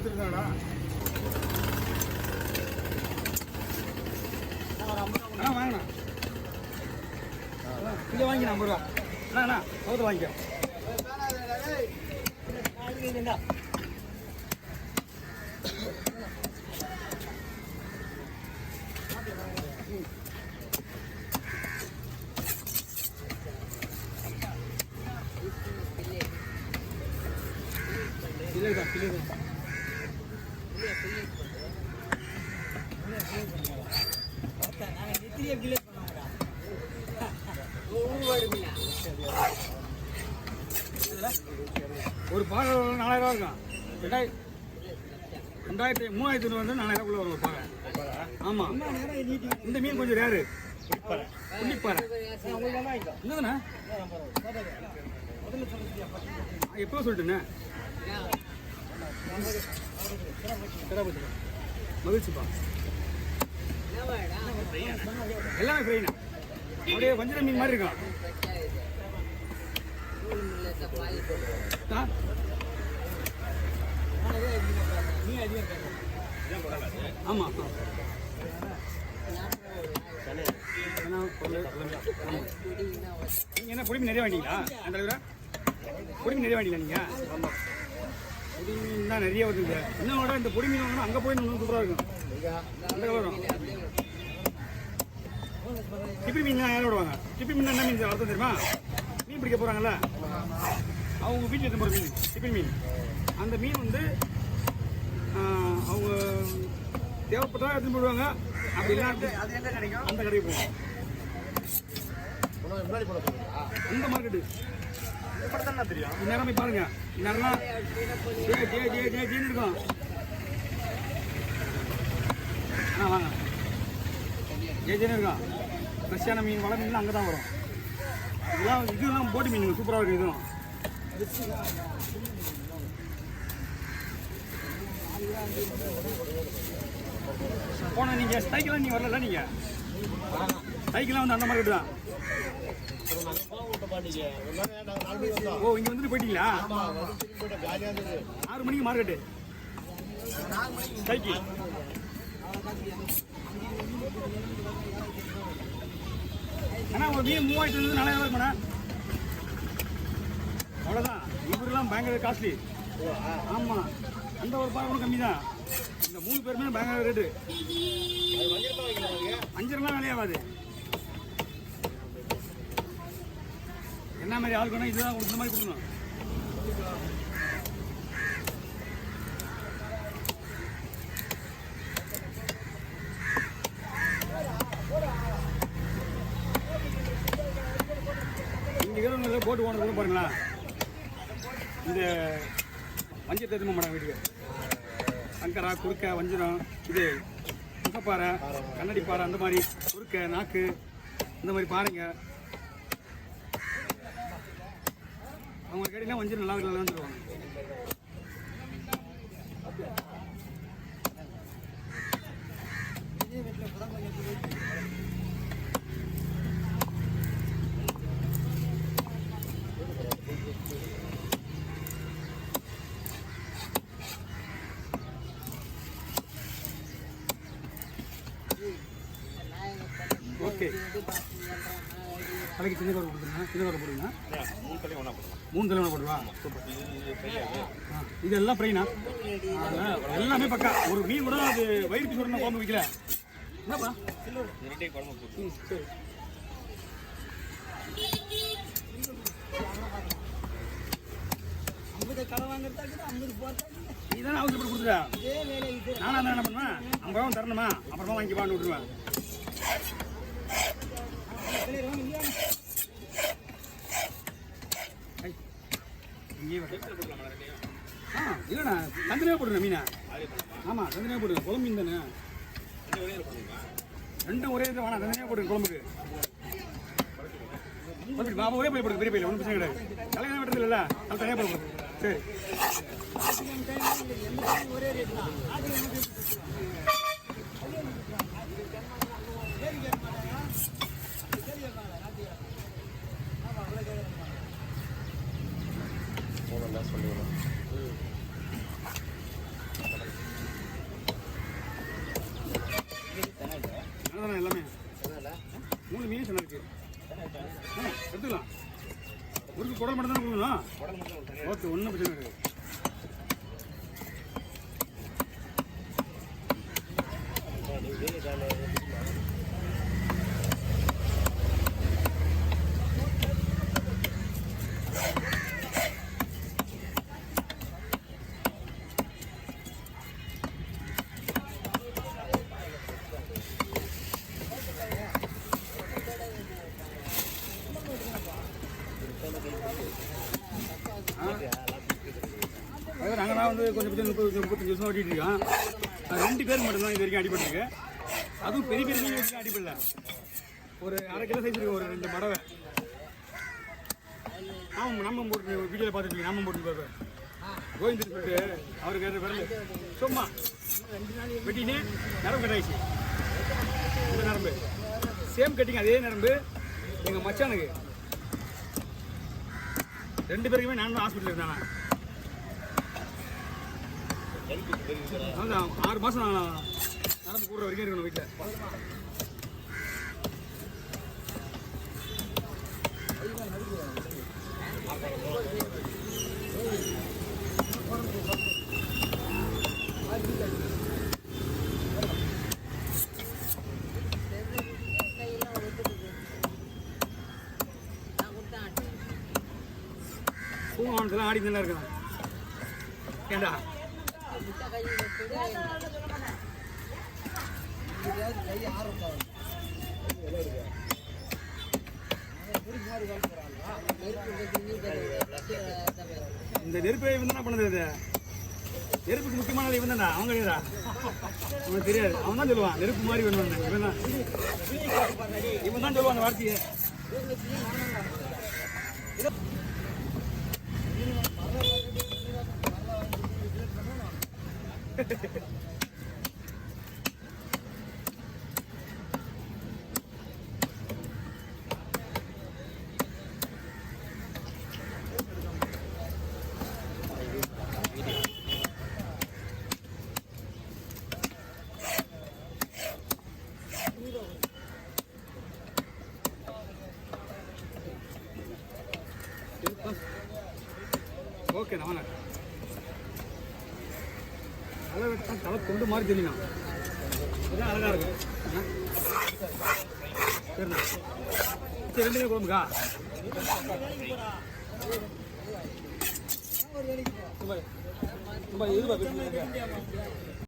கொடுத்துருக்காடா. வாங்கண்ணா கிலோ வாங்கிண்ணா 50 ரூபா. அண்ணா கவுத்து வாங்கிக்க. ஒரு பானை 4000 ரூபா இருக்கும். 2500 வந்து 4000 ரூபாய் வரும் ஒரு பானை. ஆமாம், இந்த மீன் கொஞ்சம் ரேரு. புள்ளிப்பாறை என்னதுண்ணா எப்போ சொல்லிட்டுண்ணே? மகிழ்ச்சிப்பா. எல்லாமே ஃப்ரைண்ணா. அப்படியே வஞ்சிர மீன் மாதிரி இருக்கும். ஆமாம், நீங்கள் என்ன பொடி மீன் நிறைய வாங்கிட்டீங்களா? அந்த அளவில் பொடி மீன் நிறைய வாங்கிட்டீங்களா நீங்கள்? ஆமாம், பொடி மீன் தான் நிறைய வருதுங்க. இன்னோட இந்த பொடி மீன் வாங்கினா அங்கே போய் இன்னும் சூப்பராக இருக்கும். அந்த கலரும் சிப்பி மீன் யாரும் விடுவாங்க. சிப்பி மீன் என்ன மீன் அர்த்தம் தெரியுமா? மீன் பிடிக்க போகிறாங்கல்ல, அவங்க வீட்டில் எடுத்து போகிற மீன் சிப்பி மீன். அந்த மீன் வந்து அவங்க தேவைப்பட்டா எடுத்துன்னு போடுவாங்க. அப்படி இல்லை அது எங்கே கிடைக்கும்? அந்த கடைக்கு போவோம். அந்த மார்க்கெட்டு தெரியும். இந்நேரம் போய் பாருங்க. இந்நேரம்லாம் ஜேன்னு இருக்கும். வாங்க, ஜேன்னு இருக்கும். ஃப்ரெஷ்ஷான மீன், வள மீன்லாம் அங்கே தான் வரும். இதெல்லாம் போட்டு மீன் சூப்பராக இருக்குது. இதுவும் போன நீங்கள் ஸ்ட்ரைக்கெலாம் நீங்கள் வரல. நீங்கள் ஸ்ட்ரைக்கெலாம் வந்து அந்த மார்க்கெட்டு தான். ஓ, இங்கே வந்துட்டு போயிட்டீங்களா? 6 மணிக்கு மார்க்கெட்டு ஸ்ட்ரைக்கு. ஆனால் ஒரு மீன் 3000 4000 இருக்குண்ணா. அவ்வளோதான். இவரெல்லாம் பயங்கர காஸ்ட்லி. ஆமாம், அந்த ஒரு பாகம் கம்மி தான். இந்த 3 பேருமே பயங்கர ரேட்டு. 5 ரூபா விலையாகாது. என்ன மாதிரி ஆளுக்குன்னா இதுதான் கொடுக்குற மாதிரி கொடுக்கணும். இங்கே இருக்கிறவங்க போட்டு ஓனருக்கு பாருங்களா, இந்த வஞ்சத்தை எடுத்து மாட்டாங்க வீட்டுக்கு. சங்கரா, குறுக்க, வஞ்சிரம், இது முகப்பாறை, கண்ணடி பாறை, அந்த மாதிரி குறுக்க, நாக்கு, இந்த மாதிரி பாருங்க. அவங்க கடையில் வஞ்சிரம் நல்லா இருக்குன்னு சொல்லுவாங்க. ஓகே, தலைக்கு சின்ன கவர் கொடுத்துருங்க. சின்ன கவர் போடுங்க. 3 தலைவனை போடுவா. இதெல்லாம் ஃப்ரைனா? எல்லாமே பக்கா. ஒரு மீன் கூட அது வயிறு பிசுறனா குழம்பு வைக்கல. என்னப்பா சரி. நீதானே அவசரப்பட்டு கொடுத்துட்டா. நானும் அதான் என்ன பண்ணுவேன், 50 ரூபா தரணுமா, அப்புறமா வாங்கி பாண்டு விட்டுருவேன். இல்லைண்ணா, தந்தனையாக போடுங்க மீனா. ஆமாம், தந்தனையாக போடுங்க. குழம்பு மீன் தானே. 2 ஒரே இது வேணாம், தந்தனையாக போடுங்க குழம்புக்கு. பாபா ஒரே போய் போடுங்க, பெரிய பையில ஒன்றும் பிரச்சனை கிடையாது. தலையாக வெட்டுறது இல்லைல்ல, அது தனியாக போடுங்க. சரி, சொல்லுங்க. குடல் மட்டும் தான் கொடுக்கணும். ஓகே, ஒன்றும் பிரச்சனை கிடையாது. நாங்களாம் வந்து கொஞ்சம் 30-35 வருஷம் ஓட்டிகிட்டு இருக்கோம். 2 பேர் மட்டும்தான் இது வரைக்கும் அடிபட்டுருக்கு. அதுவும் பெரிய பெரிய மீன் வரைக்கும் அடிபடல. ஒரு 1/2 கிலோ சைஸ் இருக்கு, ஒரு 2 மடவை. நாமம் போட்டு வீடியோவில் பார்த்துட்டு நாமம் போட்டு பார்ப்பேன். கோவிந்தர் சொல்லிட்டு அவருக்கு வரல சும்மா வெட்டினே நரம்பு கட்டாயிடுச்சு. இந்த நரம்பு சேம் கட்டிங், அதே நரம்பு எங்கள் மச்சானுக்கு. 2 பேருக்குமே நான் தான் ஹாஸ்பிட்டல் இருந்தாங்க. அதான் 6 மாதம் நரம்பு கூடுற வரைக்கும் இருக்கணும் வீட்டில். பூங்காவனத்தில் ஆடி நல்லா இருக்கான். ஏண்டா இந்த நெருப்பை இவன் என்ன பண்ணது? நெருப்புக்கு முக்கியமானது இவன் தானே, அவங்க கிடையாதா? அவனுக்கு தெரியாது. அவன் தான் சொல்லுவான் நெருப்பு மாதிரி வேணும். இவன் தான் சொல்லுவான் அந்த வார்த்தையை. ஓகே, நான் நல்லா வெட்டான். தலை தொண்டு மாதிரி தெரியும். அதுதான் அழகா இருக்கு. சரிண்ணா, சரி 2 குழம்புக்கா இதுவா